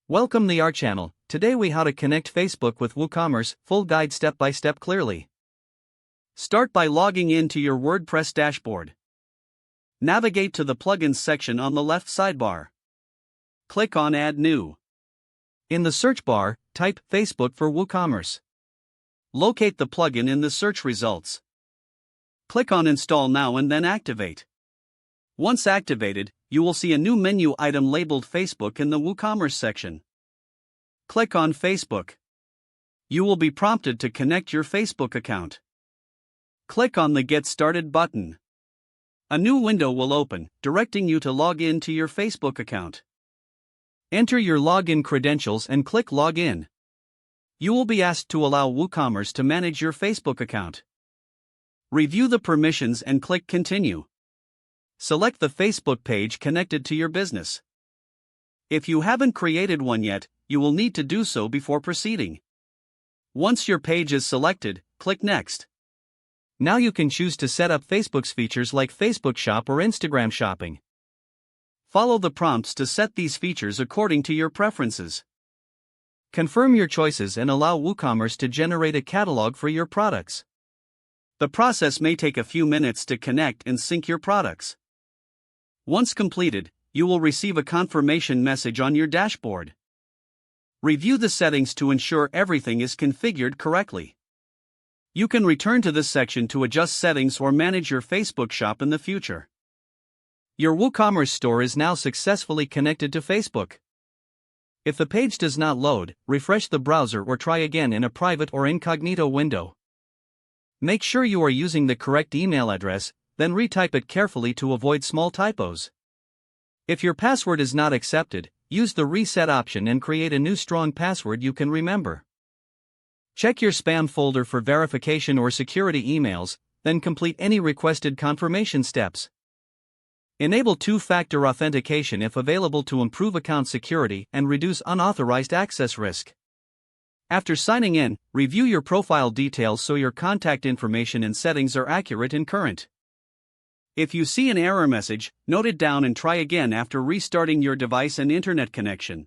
Welcome to our channel. Today we how to connect Facebook with WooCommerce, full guide step by step clearly. Start by logging in to your WordPress dashboard. Navigate to the plugins section on the left sidebar. Click on Add New. In the search bar, type Facebook for WooCommerce. Locate the plugin in the search results. Click on Install Now and then activate. Once activated, you will see a new menu item labeled Facebook in the WooCommerce section. Click on Facebook. You will be prompted to connect your Facebook account. Click on the Get Started button. A new window will open, directing you to log in to your Facebook account. Enter your login credentials and click Login. You will be asked to allow WooCommerce to manage your Facebook account. Review the permissions and click Continue. Select the Facebook page connected to your business. If you haven't created one yet, you will need to do so before proceeding. Once your page is selected, click Next. Now you can choose to set up Facebook's features like Facebook Shop or Instagram Shopping. Follow the prompts to set these features according to your preferences. Confirm your choices and allow WooCommerce to generate a catalog for your products. The process may take a few minutes to connect and sync your products. Once completed, you will receive a confirmation message on your dashboard. Review the settings to ensure everything is configured correctly. You can return to this section to adjust settings or manage your Facebook shop in the future. Your WooCommerce store is now successfully connected to Facebook. If the page does not load, refresh the browser or try again in a private or incognito window. Make sure you are using the correct email address, then retype it carefully to avoid small typos. If your password is not accepted, use the reset option and create a new strong password you can remember. Check your spam folder for verification or security emails, then complete any requested confirmation steps. Enable two-factor authentication if available to improve account security and reduce unauthorized access risk. After signing in, review your profile details so your contact information and settings are accurate and current. If you see an error message, note it down and try again after restarting your device and internet connection.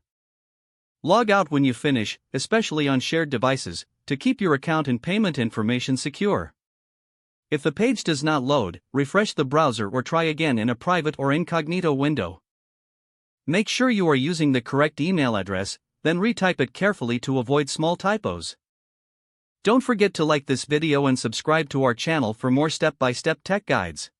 Log out when you finish, especially on shared devices, to keep your account and payment information secure. If the page does not load, refresh the browser or try again in a private or incognito window. Make sure you are using the correct email address, then retype it carefully to avoid small typos. Don't forget to like this video and subscribe to our channel for more step-by-step tech guides.